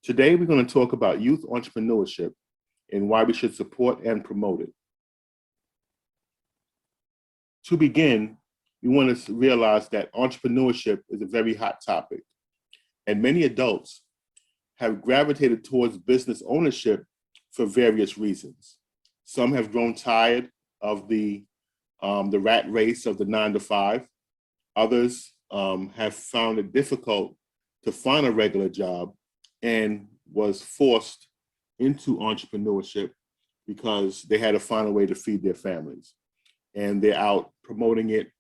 Today, we're going to talk about youth entrepreneurship and why we should support and promote it. To begin, we want to realize that entrepreneurship is a very hot topic, and many adults have gravitated towards business ownership for various reasons. Some have grown tired of the rat race of the 9 to 5. Others have found it difficult to find a regular job and was forced into entrepreneurship because they had to find a way to feed their families. And they're out promoting it,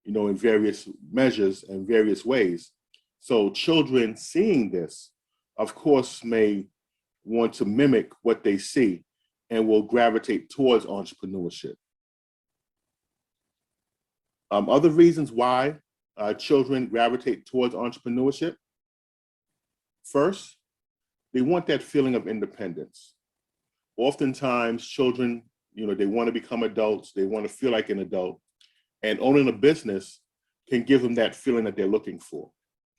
in various measures and various ways. So children seeing this, of course, may want to mimic what they see and will gravitate towards entrepreneurship. Other reasons why children gravitate towards entrepreneurship. First, they want that feeling of independence. Oftentimes, children, they want to become adults. They want to feel like an adult. And owning a business can give them that feeling that they're looking for,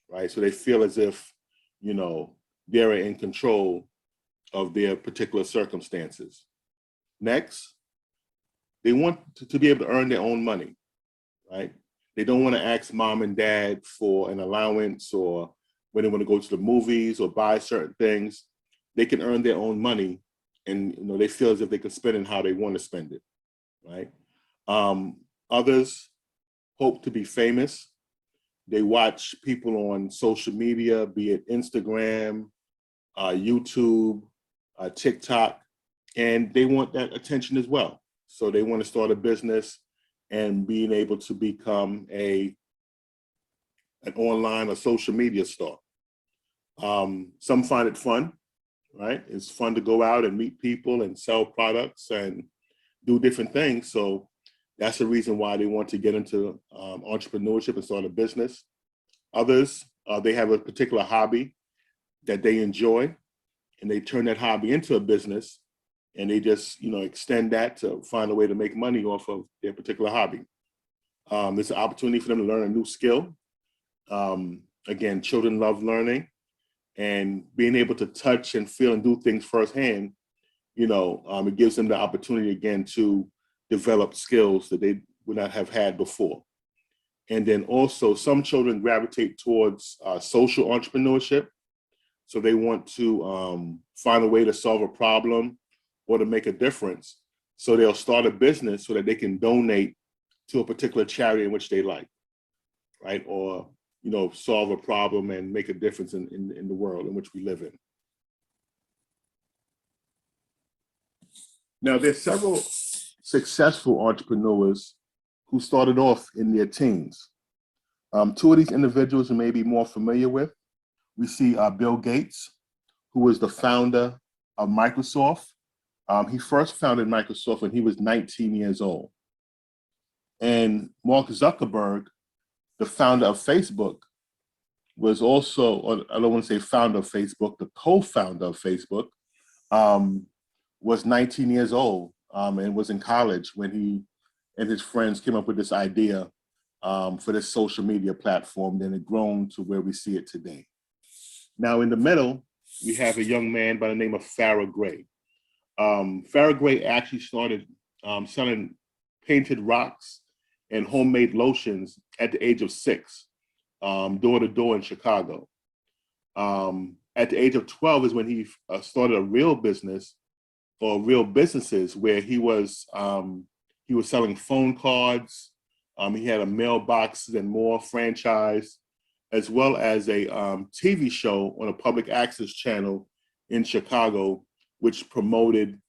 right? So they feel as if, they're in control of their particular circumstances. Next, they want to be able to earn their own money, right? They don't want to ask mom and dad for an allowance, or when they want to go to the movies or buy certain things. They can earn their own money, and they feel as if they can spend it how they want to spend it, right? Others hope to be famous. They watch people on social media, be it Instagram, YouTube, TikTok, and they want that attention as well. So they want to start a business and being able to become an online or social media star. Some find it fun, right? It's fun to go out and meet people and sell products and do different things. So that's the reason why they want to get into entrepreneurship and start a business. Others, they have a particular hobby that they enjoy, and they turn that hobby into a business, and they just, extend that to find a way to make money off of their particular hobby. There's an opportunity for them to learn a new skill. Again, children love learning, and being able to touch and feel and do things firsthand, it gives them the opportunity again to develop skills that they would not have had before. And then also some children gravitate towards social entrepreneurship. So they want to find a way to solve a problem or to make a difference. So they'll start a business so that they can donate to a particular charity in which they like, right? Or, solve a problem and make a difference in the world in which we live in. Now, there's several successful entrepreneurs who started off in their teens. Two of these individuals you may be more familiar with. We see Bill Gates, who was the founder of Microsoft. He first founded Microsoft when he was 19 years old. And Mark Zuckerberg, the founder of Facebook, was also, or I don't want to say founder of Facebook, the co-founder of Facebook, was 19 years old and was in college when he and his friends came up with this idea for this social media platform. Then it grown to where we see it today. Now, in the middle, we have a young man by the name of Farrah Gray. Farrah Gray actually started selling painted rocks and homemade lotions at the age of 6, door to door in Chicago. At the age of 12 is when he started a real business or real businesses where he was selling phone cards. He had a mailboxes and more franchise, as well as a TV show on a public access channel in Chicago, which promoted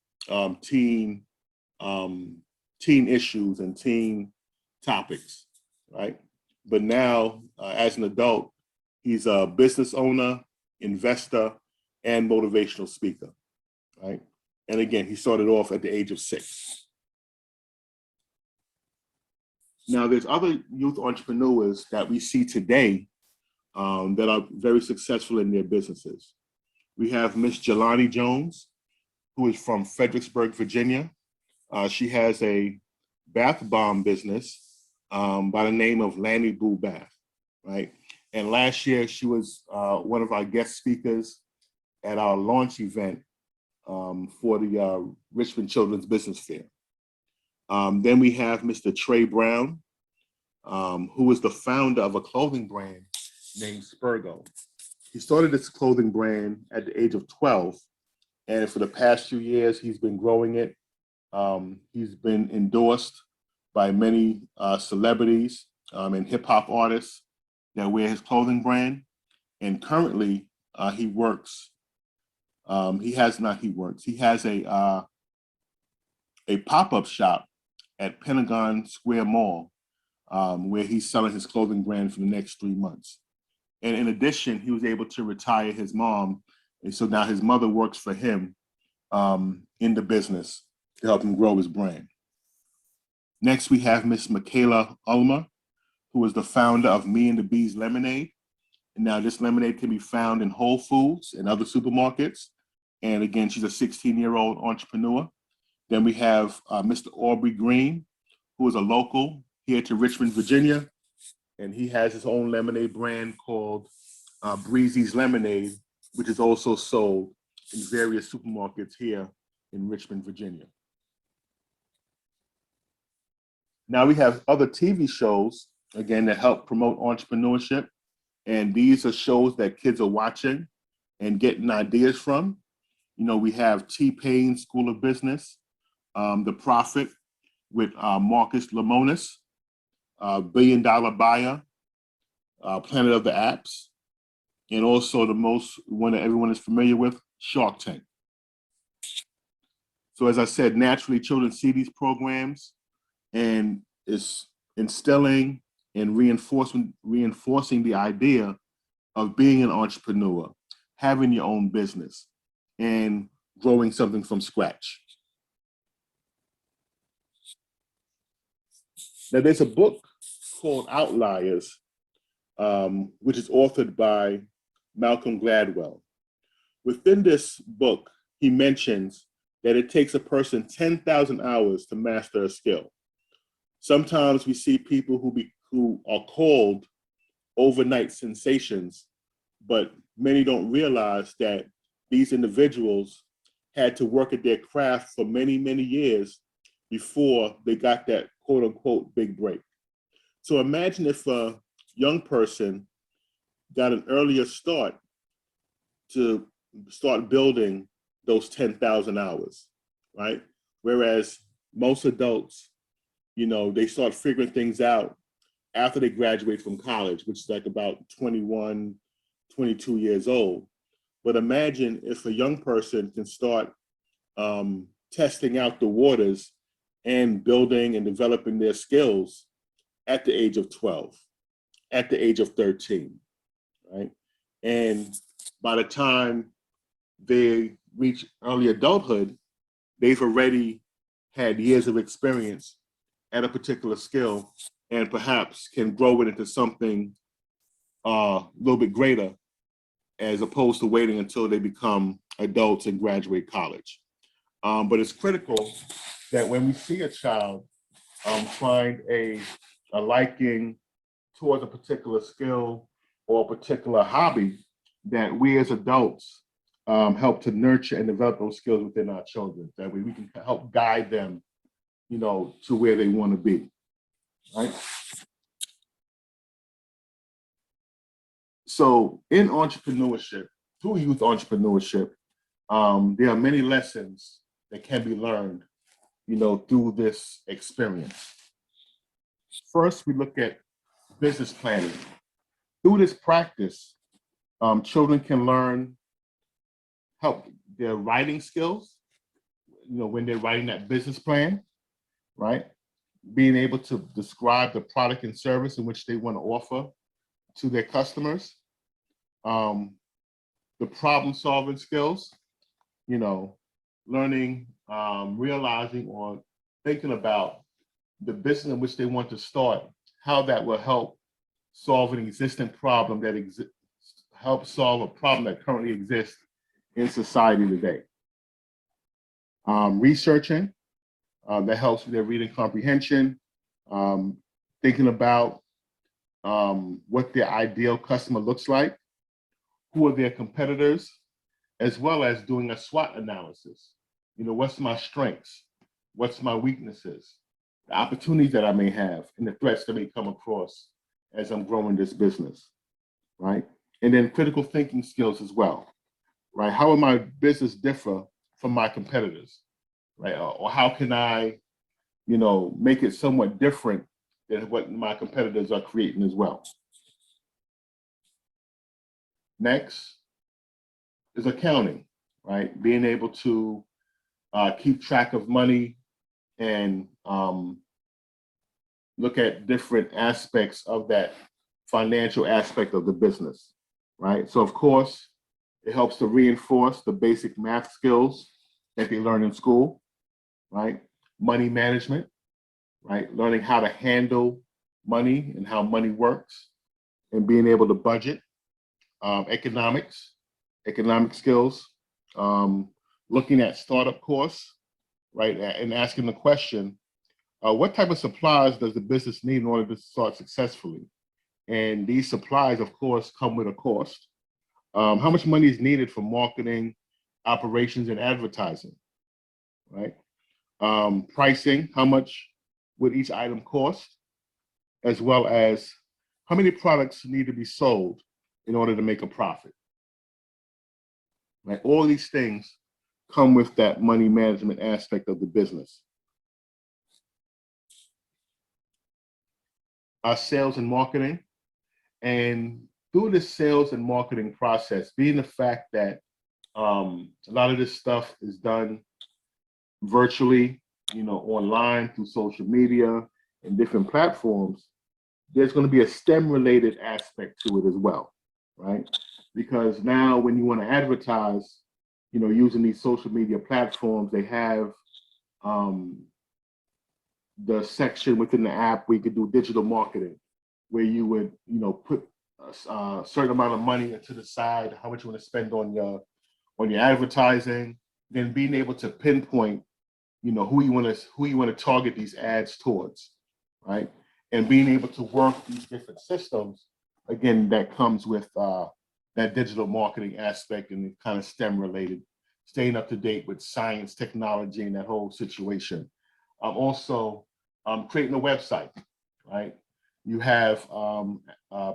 teen issues and teen topics, right? But now, as an adult, he's a business owner, investor, and motivational speaker, right? And again, he started off at the age of 6. Now, there's other youth entrepreneurs that we see today that are very successful in their businesses. We have Miss Jelani Jones, who is from Fredericksburg, Virginia. She has a bath bomb business by the name of Lanny Boo Bath, right? And last year, she was one of our guest speakers at our launch event for the Richmond Children's Business Fair. Then we have Mr. Trey Brown, who is the founder of a clothing brand named Spurgo. He started this clothing brand at the age of 12, and for the past few years, he's been growing it. He's been endorsed by many celebrities and hip hop artists that wear his clothing brand. And currently, he has a pop-up shop at Pentagon Square Mall, where he's selling his clothing brand for the next 3 months. And in addition, he was able to retire his mom. And so now his mother works for him in the business to help him grow his brand. Next, we have Miss Michaela Ulmer, who is the founder of Me and the Bees Lemonade. And now this lemonade can be found in Whole Foods and other supermarkets. And again, she's a 16-year-old entrepreneur. Then we have Mr. Aubrey Green, who is a local here to Richmond, Virginia. And he has his own lemonade brand called Breezy's Lemonade, which is also sold in various supermarkets here in Richmond, Virginia. Now we have other TV shows, again, that help promote entrepreneurship. And these are shows that kids are watching and getting ideas from. You know, we have T-Pain School of Business, The Profit with Marcus Lemonis, Billion Dollar Buyer, Planet of the Apps, and also the one that everyone is familiar with, Shark Tank. So as I said, naturally, children see these programs and it's instilling and reinforcing the idea of being an entrepreneur, having your own business, and growing something from scratch. Now, there's a book called Outliers, which is authored by Malcolm Gladwell. Within this book, he mentions that it takes a person 10,000 hours to master a skill. Sometimes we see people who are called overnight sensations, but many don't realize that these individuals had to work at their craft for many, many years before they got that quote unquote big break. So imagine if a young person got an earlier start to start building those 10,000 hours, right? Whereas most adults, you know, they start figuring things out after they graduate from college, which is like about 21, 22 years old. But imagine if a young person can start testing out the waters and building and developing their skills at the age of 12, at the age of 13, right? And by the time they reach early adulthood, they've already had years of experience at a particular skill and perhaps can grow it into something a little bit greater as opposed to waiting until they become adults and graduate college. But it's critical that when we see a child find a liking towards a particular skill or a particular hobby, that we as adults help to nurture and develop those skills within our children. That way we can help guide them, you know, to where they want to be, right? So in entrepreneurship, through youth entrepreneurship, there are many lessons that can be learned, you know, through this experience. First, we look at business planning. Through this practice, children can learn help their writing skills, you know, when they're writing that business plan, right? Being able to describe the product and service in which they want to offer to their customers. The problem solving skills, you know, learning, realizing or thinking about the business in which they want to start, how that will help solve an existing problem that help solve a problem that currently exists in society today. Researching, that helps with their reading comprehension, thinking about what their ideal customer looks like, who are their competitors, as well as doing a SWOT analysis. What's my strengths? What's my weaknesses? The opportunities that I may have and the threats that may come across as I'm growing this business, right? And then critical thinking skills as well, right? How will my business differ from my competitors, right? Or how can I, make it somewhat different than what my competitors are creating as well. Next is accounting, right? Being able to keep track of money and look at different aspects of that financial aspect of the business, right? So of course, it helps to reinforce the basic math skills that they learn in school, right? Money management, right? Learning how to handle money and how money works and being able to budget. Economic skills, looking at startup costs, right? And asking the question, what type of supplies does the business need in order to start successfully? And these supplies, of course, come with a cost. How much money is needed for marketing, operations, and advertising, right? Pricing, how much would each item cost, as well as how many products need to be sold in order to make a profit, right? All these things come with that money management aspect of the business. Sales and marketing. And through this sales and marketing process, being the fact that a lot of this stuff is done virtually, online through social media and different platforms, there's going to be a STEM-related aspect to it as well, right? Because now when you want to advertise, using these social media platforms, they have the section within the app where you could do digital marketing, where you would, put a certain amount of money into the side, how much you want to spend on your advertising, then being able to pinpoint, who you want to target these ads towards, right? And being able to work these different systems, again, that comes with that digital marketing aspect and kind of STEM related, staying up to date with science, technology, and that whole situation. Also, creating a website, right? You have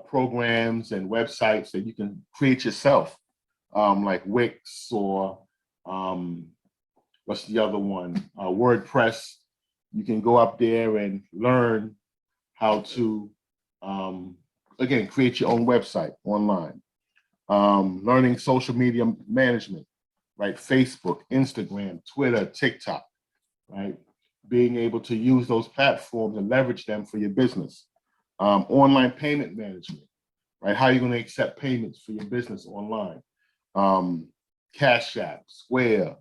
programs and websites that you can create yourself, like Wix or what's the other one? WordPress. You can go up there and learn how to, again, create your own website online. Learning social media management, right? Facebook, Instagram, Twitter, TikTok, right? Being able to use those platforms and leverage them for your business. Online payment management, right? How are you going to accept payments for your business online? Cash App, Square,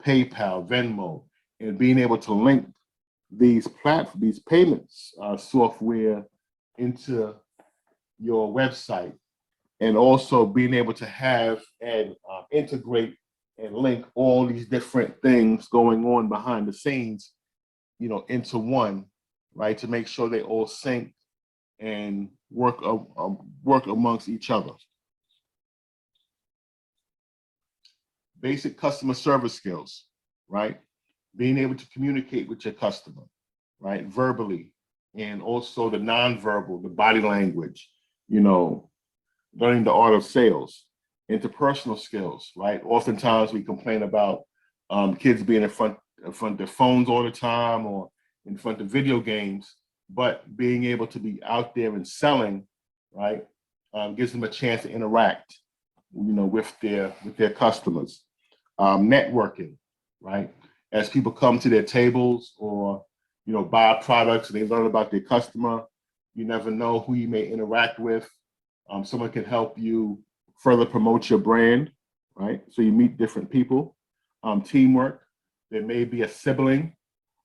PayPal, Venmo, and being able to link these payments software into your website, and also being able to have and integrate and link all these different things going on behind the scenes, into one, right? To make sure they all sync and work amongst each other. Basic customer service skills, right? Being able to communicate with your customer, right? Verbally, and also the nonverbal, the body language, learning the art of sales, interpersonal skills, right? Oftentimes we complain about kids being in front of their phones all the time or in front of video games, but being able to be out there and selling, right, gives them a chance to interact, with their customers. Networking, right? As people come to their tables or, buy products and they learn about their customer, you never know who you may interact with. Someone can help you further promote your brand, right? So you meet different people. Teamwork, there may be a sibling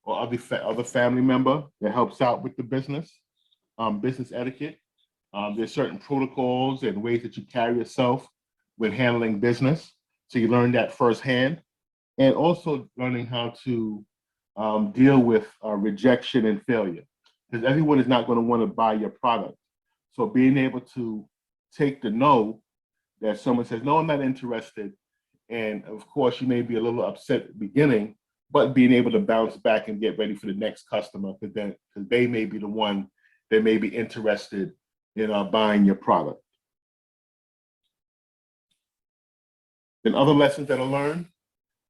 or other family member that helps out with the business. Business etiquette, there's certain protocols and ways that you carry yourself when handling business. So you learn that firsthand. And also learning how to deal with rejection and failure, because everyone is not going to want to buy your product. So being able to take the no, that someone says, no, I'm not interested, And of course, you may be a little upset at the beginning, but being able to bounce back and get ready for the next customer, because they may be the one that may be interested in buying your product. Then other lessons that are learned,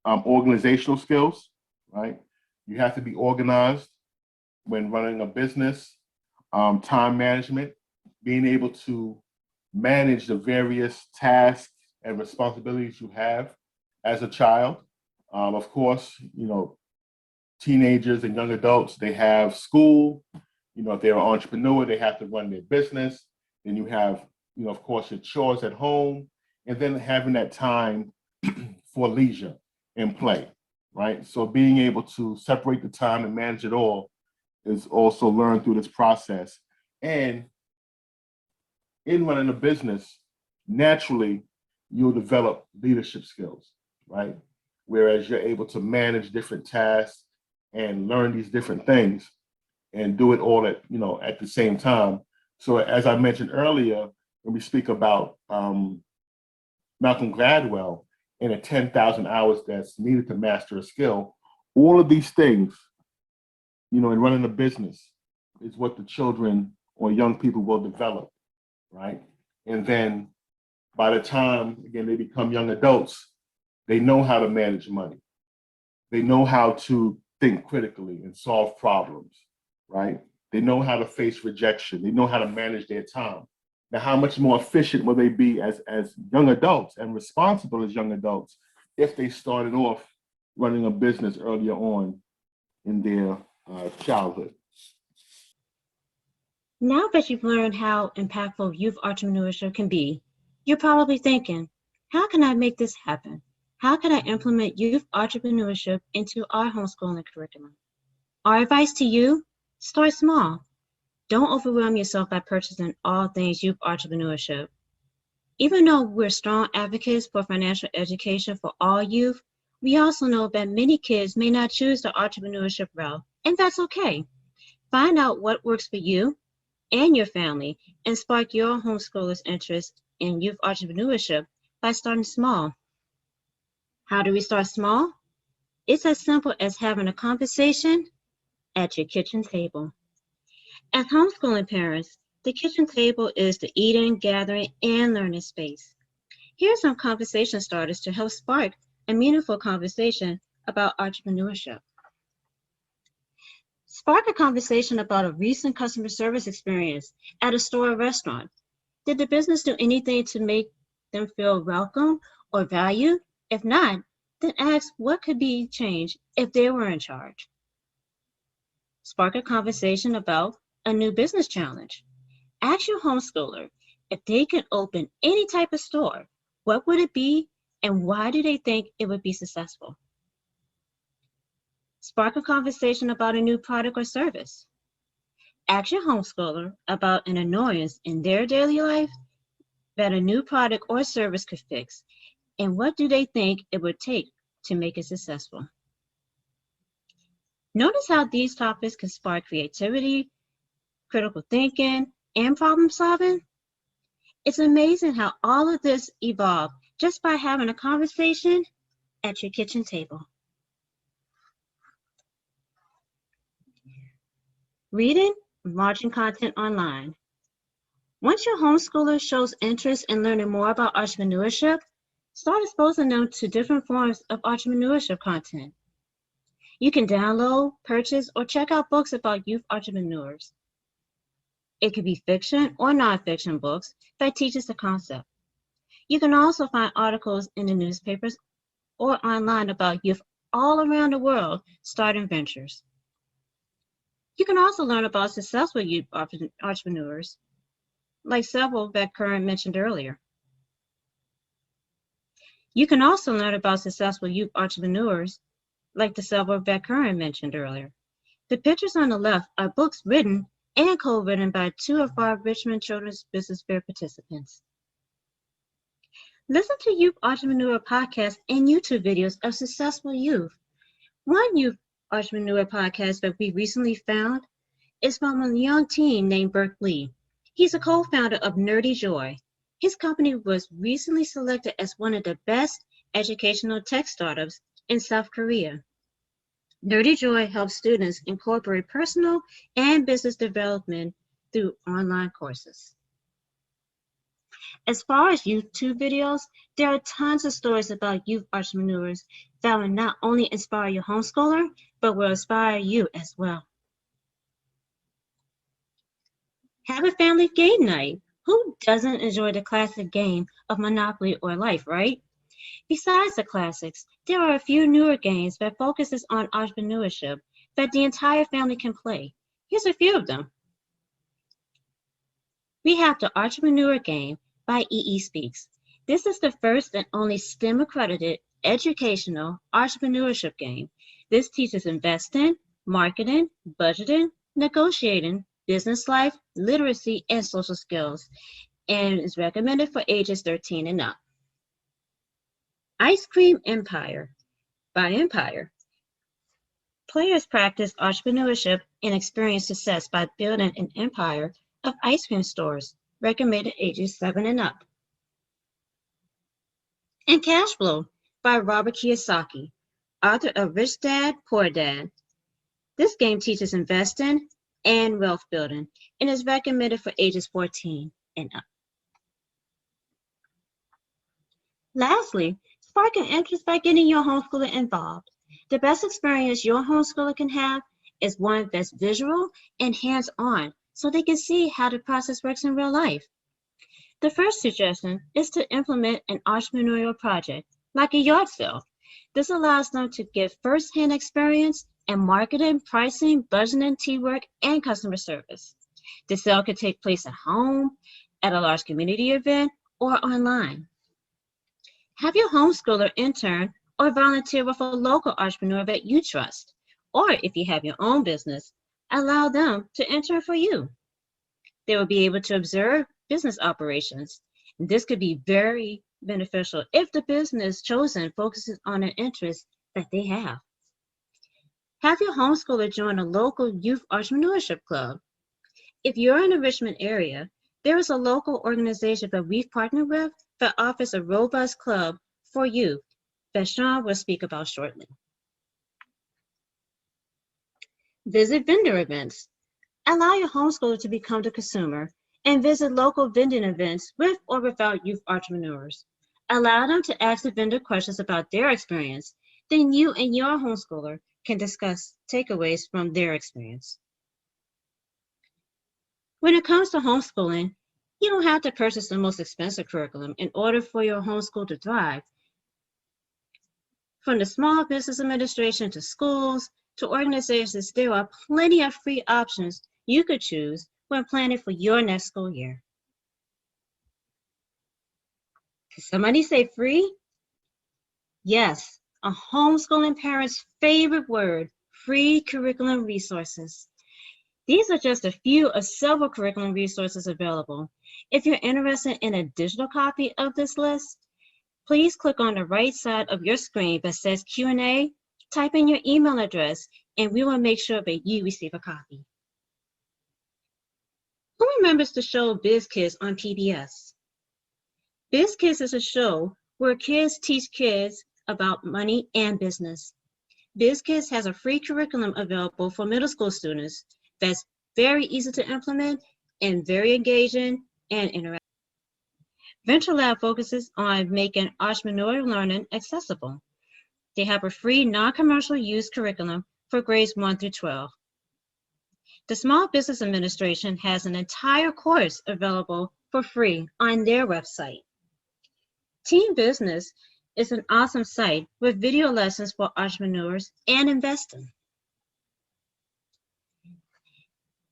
organizational skills, right? You have to be organized when running a business, time management, being able to manage the various tasks and responsibilities you have as a child. Of course, teenagers and young adults, they have school. If they're an entrepreneur, they have to run their business. Then you have, of course, your chores at home, and then having that time for leisure and play, right? So being able to separate the time and manage it all is also learned through this process. And in running a business, naturally, you'll develop leadership skills, right? Whereas you're able to manage different tasks and learn these different things and do it all at the same time. So as I mentioned earlier, when we speak about Malcolm Gladwell and the 10,000 hours that's needed to master a skill, all of these things, in running a business is what the children or young people will develop, right? And then by the time, again, they become young adults, they know how to manage money. They know how to think critically and solve problems, right? They know how to face rejection. They know how to manage their time. Now, how much more efficient will they be as young adults and responsible as young adults if they started off running a business earlier on in their childhood? Now that you've learned how impactful youth entrepreneurship can be, you're probably thinking, how can I make this happen? How can I implement youth entrepreneurship into our homeschooling curriculum? Our advice to you, start small. Don't overwhelm yourself by purchasing all things youth entrepreneurship. Even though we're strong advocates for financial education for all youth, we also know that many kids may not choose the entrepreneurship route, and that's okay. Find out what works for you and your family and spark your homeschoolers' interest in youth entrepreneurship by starting small. How do we start small? It's as simple as having a conversation at your kitchen table. As homeschooling parents, the kitchen table is the eating, gathering, and learning space. Here are some conversation starters to help spark a meaningful conversation about entrepreneurship. Spark a conversation about a recent customer service experience at a store or restaurant. Did the business do anything to make them feel welcome or valued? If not, then ask what could be changed if they were in charge. Spark a conversation about a new business challenge. Ask your homeschooler if they could open any type of store, what would it be and why do they think it would be successful? Spark a conversation about a new product or service. Ask your homeschooler about an annoyance in their daily life that a new product or service could fix, and what do they think it would take to make it successful? Notice how these topics can spark creativity, critical thinking, and problem solving. It's amazing how all of this evolved just by having a conversation at your kitchen table. Reading and watching content online. Once your homeschooler shows interest in learning more about entrepreneurship, start exposing them to different forms of entrepreneurship content. You can download, purchase, or check out books about youth entrepreneurs. It could be fiction or nonfiction books that teaches the concept. You can also find articles in the newspapers or online about youth all around the world starting ventures. You can also learn about successful youth entrepreneurs, like several that Curran mentioned earlier. You can also learn about successful youth entrepreneurs, like the several that Curran mentioned earlier. The pictures on the left are books written and co-written by 2 of our Richmond Children's Business Fair participants. Listen to youth entrepreneur podcasts and YouTube videos of successful youth. One youth entrepreneur podcast that we recently found is from a young teen named Burke Lee. He's a co-founder of Nerdy Joy. His company was recently selected as one of the best educational tech startups in South Korea. Nerdy Joy helps students incorporate personal and business development through online courses. As far as YouTube videos, there are tons of stories about youth entrepreneurs that will not only inspire your homeschooler, but will inspire you as well. Have a family game night. Who doesn't enjoy the classic game of Monopoly or Life, right? Besides the classics, there are a few newer games that focuses on entrepreneurship that the entire family can play. Here's a few of them. We have the Entrepreneur Game by EE Speaks. This is the first and only STEM accredited educational entrepreneurship game. This teaches investing, marketing, budgeting, negotiating, business life, literacy, and social skills, and is recommended for ages 13 and up. Ice Cream Empire by Empire. Players practice entrepreneurship and experience success by building an empire of ice cream stores, recommended ages 7 and up. And Cash Flow by Robert Kiyosaki, author of Rich Dad, Poor Dad. This game teaches investing and wealth building and is recommended for ages 14 and up. Lastly, spark an interest by getting your homeschooler involved. The best experience your homeschooler can have is one that's visual and hands-on, so they can see how the process works in real life. The first suggestion is to implement an entrepreneurial project, like a yard sale. This allows them to get first-hand experience in marketing, pricing, budgeting, teamwork, and customer service. The sale could take place at home, at a large community event, or online. Have your homeschooler intern or volunteer with a local entrepreneur that you trust. Or if you have your own business, allow them to intern for you. They will be able to observe business operations. And this could be very beneficial if the business chosen focuses on an interest that they have. Have your homeschooler join a local youth entrepreneurship club. If you're in the Richmond area, there is a local organization that we've partnered with that offers a robust club for youth that Sean will speak about shortly. Visit vendor events. Allow your homeschooler to become the consumer and visit local vending events with or without youth entrepreneurs. Allow them to ask the vendor questions about their experience. Then you and your homeschooler can discuss takeaways from their experience. When it comes to homeschooling, you don't have to purchase the most expensive curriculum in order for your homeschool to thrive. From the Small Business Administration to schools to organizations, there are plenty of free options you could choose when planning for your next school year. Did somebody say free? Yes, a homeschooling parent's favorite word, free curriculum resources. These are just a few of several curriculum resources available. If you're interested in a digital copy of this list, please click on the right side of your screen that says Q&A, type in your email address, and we will make sure that you receive a copy. Who remembers the show Biz Kids on PBS? Biz Kids is a show where kids teach kids about money and business. Biz Kids has a free curriculum available for middle school students that's very easy to implement and very engaging and interactive. Venture Lab focuses on making entrepreneurial learning accessible. They have a free non-commercial use curriculum for grades 1 through 12. The Small Business Administration has an entire course available for free on their website. Team Business is an awesome site with video lessons for entrepreneurs and investing.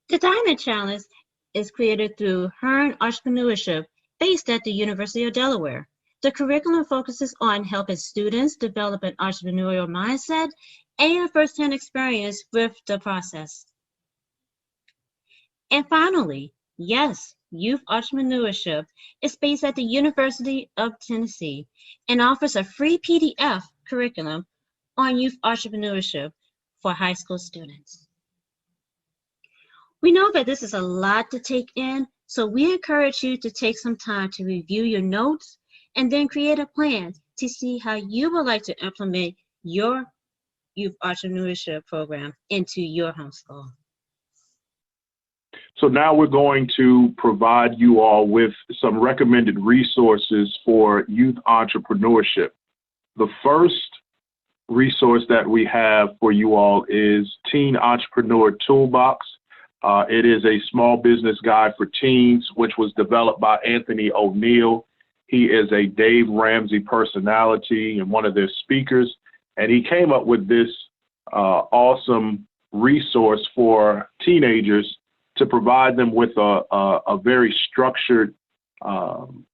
The Diamond Challenge is created through Hearn Entrepreneurship based at the University of Delaware. The curriculum focuses on helping students develop an entrepreneurial mindset and first-hand experience with the process. And finally, yes, Youth Entrepreneurship is based at the University of Tennessee and offers a free PDF curriculum on youth entrepreneurship for high school students. We know that this is a lot to take in, so we encourage you to take some time to review your notes and then create a plan to see how you would like to implement your youth entrepreneurship program into your homeschool. So now we're going to provide you all with some recommended resources for youth entrepreneurship. The first resource that we have for you all is Teen Entrepreneur Toolbox. It is a small business guide for teens, which was developed by Anthony O'Neill. He is a Dave Ramsey personality and one of their speakers, and he came up with this awesome resource for teenagers to provide them with a very structured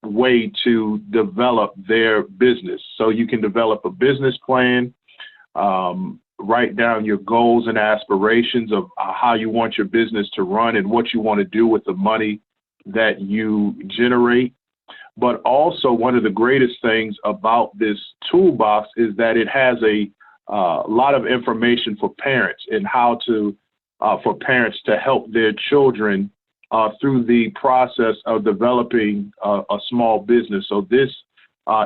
way to develop their business. So you can develop a business plan, write down your goals and aspirations of how you want your business to run and what you want to do with the money that you generate. But also, one of the greatest things about this toolbox is that it has a lot of information for parents and how to for parents to help their children through the process of developing a small business. So this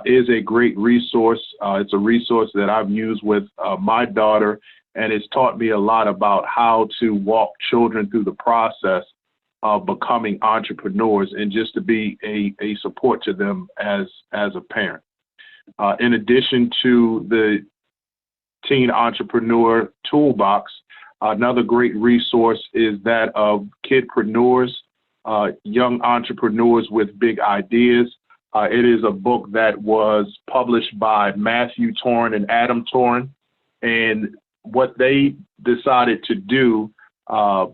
is a great resource. It's a resource that I've used with my daughter, and it's taught me a lot about how to walk children through the process of becoming entrepreneurs and just to be a support to them as a parent. In addition to the Teen Entrepreneur Toolbox, another great resource is that of Kidpreneurs, Young Entrepreneurs with Big Ideas. It is a book that was published by Matthew Torrin and Adam Torrin, and what they decided to do,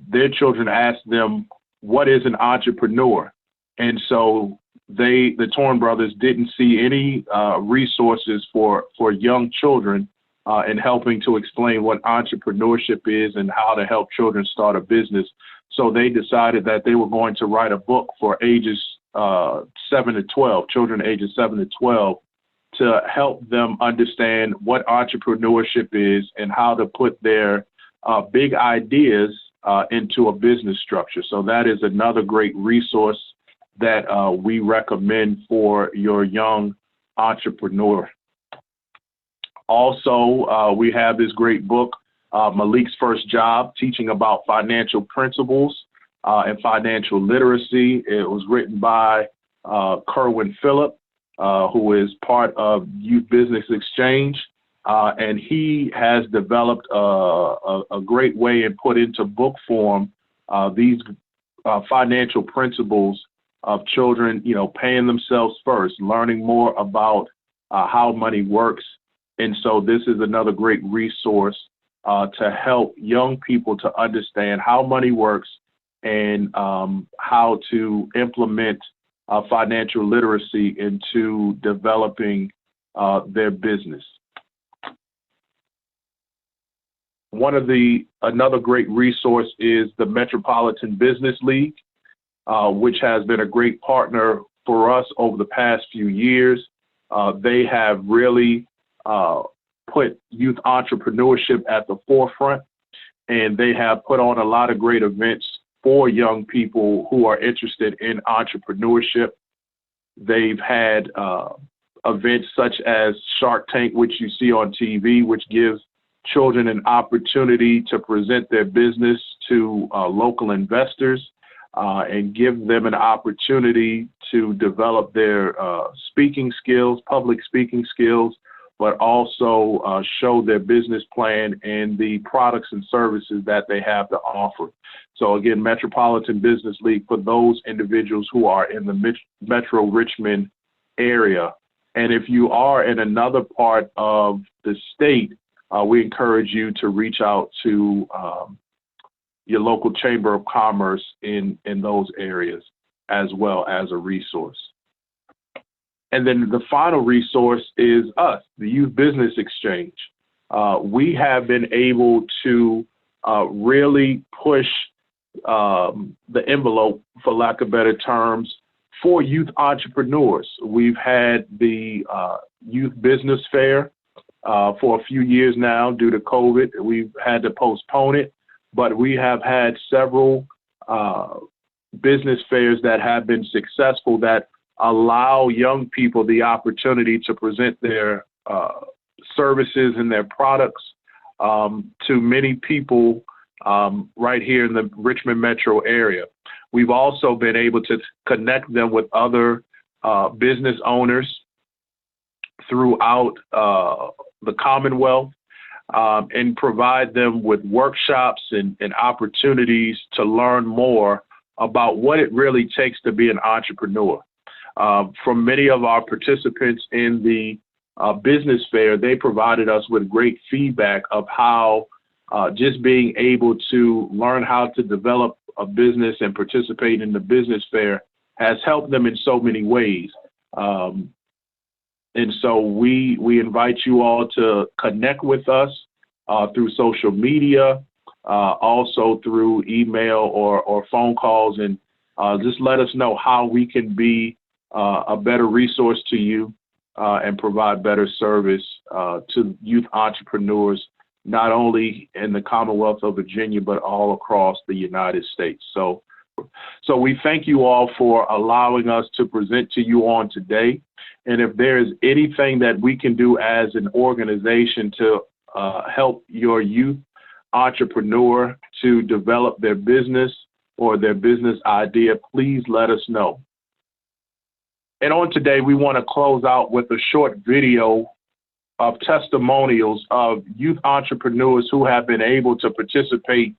their children asked them, what is an entrepreneur? And so the Torrin brothers didn't see any resources for young children in helping to explain what entrepreneurship is and how to help children start a business. So they decided that they were going to write a book for ages 7 to 12, children ages 7 to 12, to help them understand what entrepreneurship is and how to put their big ideas into a business structure. So that is another great resource that we recommend for your young entrepreneur. Also, we have this great book, Malik's First Job, teaching about financial principles and financial literacy. It was written by Kerwin Phillip, who is part of Youth Business Exchange. And he has developed a great way and put into book form these financial principles of children, paying themselves first, learning more about how money works. And so this is another great resource to help young people to understand how money works and how to implement financial literacy into developing their business. Another great resource is the Metropolitan Business League, which has been a great partner for us over the past few years. They have really put youth entrepreneurship at the forefront, and they have put on a lot of great events for young people who are interested in entrepreneurship. They've had events such as Shark Tank, which you see on TV, which gives children an opportunity to present their business to local investors and give them an opportunity to develop their speaking skills, public speaking skills, but also show their business plan and the products and services that they have to offer. So again, Metropolitan Business League for those individuals who are in the Metro Richmond area. And if you are in another part of the state, we encourage you to reach out to your local Chamber of Commerce in those areas as well as a resource. And then the final resource is us, the Youth Business Exchange. We have been able to really push the envelope, for lack of better terms, for youth entrepreneurs. We've had the Youth Business Fair for a few years now due to COVID. We've had to postpone it, but we have had several business fairs that have been successful that allow young people the opportunity to present their services and their products to many people right here in the Richmond metro area. We've also been able to connect them with other business owners throughout the Commonwealth and provide them with workshops and opportunities to learn more about what it really takes to be an entrepreneur. From many of our participants in the business fair, they provided us with great feedback of how just being able to learn how to develop a business and participate in the business fair has helped them in so many ways. And so we invite you all to connect with us through social media, also through email or phone calls, and just let us know how we can be a better resource to you and provide better service to youth entrepreneurs, not only in the Commonwealth of Virginia, but all across the United States. So we thank you all for allowing us to present to you on today. And if there is anything that we can do as an organization to help your youth entrepreneur to develop their business or their business idea, please let us know. And on today, we want to close out with a short video of testimonials of youth entrepreneurs who have been able to participate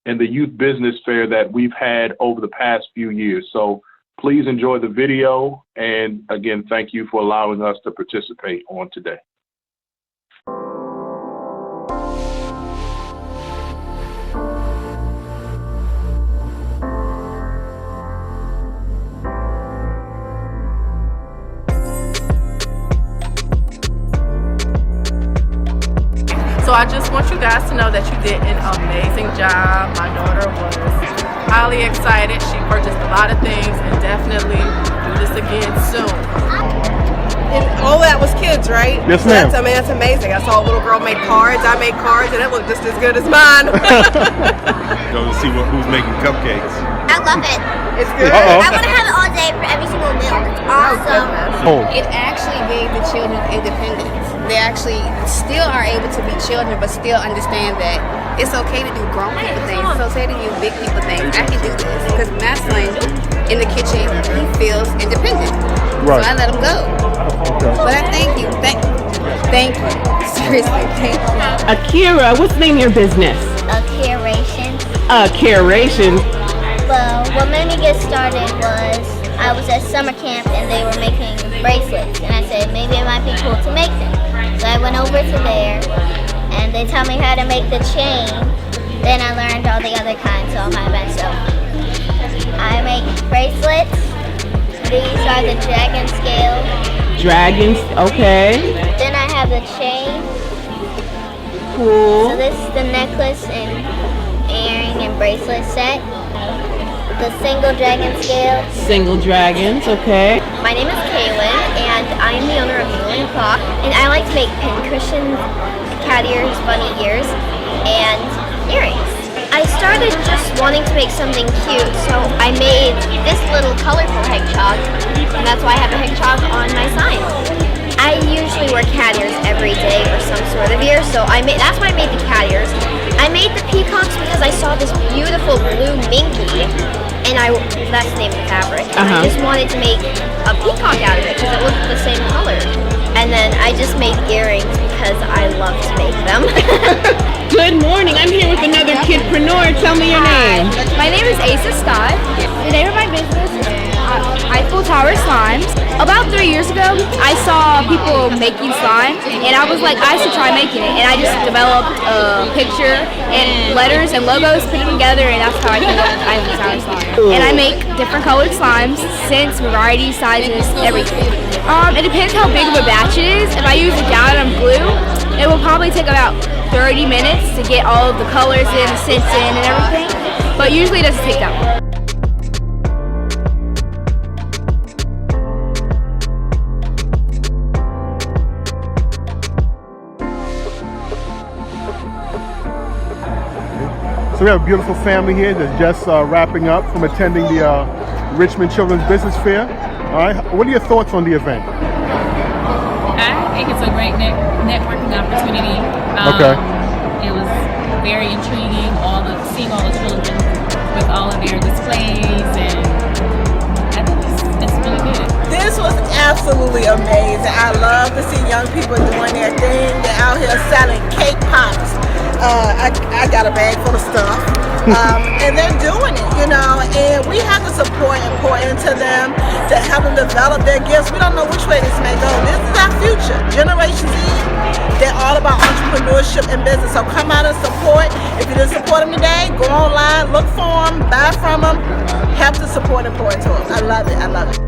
in the youth business fair that we've had over the past few years. So please enjoy the video. And again, thank you for allowing us to participate on today. So I just want you guys to know that you did an amazing job. My daughter was highly excited. She purchased a lot of things and definitely do this again soon. And all that was kids, right? Yes, So ma'am. that's amazing. I saw a little girl make cards. I made cards, and it looked just as good as mine. Go to see who's making cupcakes. I love it. It's good. Uh-oh. I want to have it all day for every single meal. It's awesome. Oh. It actually gave the children independence. They actually still are able to be children, but still understand that it's okay to do grown people things. It's okay to do big people things. I can do this because my son in the kitchen, he feels independent. Right. So I let him go. Okay. But I thank you. Thank you. Seriously, thank you. Akira, what's the name of your business? A curation. Curation. Well, what made me get started was I was at summer camp and they were making bracelets, and I said maybe it might be cool to make them. So I went over to there and they taught me how to make the chain. Then I learned all the other kinds all by myself. I make bracelets. These are the dragon scales. Dragons, okay. Then I have the chain. So Cool. this is the necklace and earring and bracelet set. The single dragon scale. Single dragons, okay. My name is Kaylin, and I am the owner of Julian Clock, and I like to make pin cushions, cat ears, bunny ears, and earrings. I started just wanting to make something cute, so I made this little colorful hedgehog, and that's why I have a hedgehog on my sign. I usually wear cat ears every day or some sort of ear, so that's why I made the cat ears. I made the peacocks because I saw this beautiful blue minky, and that's the name of the fabric. And I just wanted to make a peacock out of it because it looked the same color. And then I just made earrings because I love to make them. Good morning. I'm here with another kidpreneur. Tell me your name. My name is Asa Scott. The name of my business is Eiffel Tower Slimes. About 3 years ago, I saw people making slime, and I was like, I should try making it. And I just developed a picture and letters and logos, put them together, and that's how I came up with Eiffel Tower Slime. And I make different colored slimes, scents, varieties, sizes, everything. It depends how big of a batch it is. If I use a gallon of glue, it will probably take about 30 minutes to get all of the colors in, the scents in, and everything. But usually it doesn't take that long. So we have a beautiful family here that's just wrapping up from attending the Richmond Children's Business Fair. All right. What are your thoughts on the event? I think it's a great networking opportunity. Okay. It was very intriguing, seeing all the children with all of their displays, and I think it's really good. This was absolutely amazing. I love to see young people doing their thing. They're out here selling cake pops. I got a bag full of stuff. And they're doing it, you know, and we have to support and pour into them to help them develop their gifts. We don't know which way this may go. This is our future. Generation Z, they're all about entrepreneurship and business. So come out and support. If you didn't support them today, go online, look for them, buy from them, help to support and pour into them. I love it. I love it.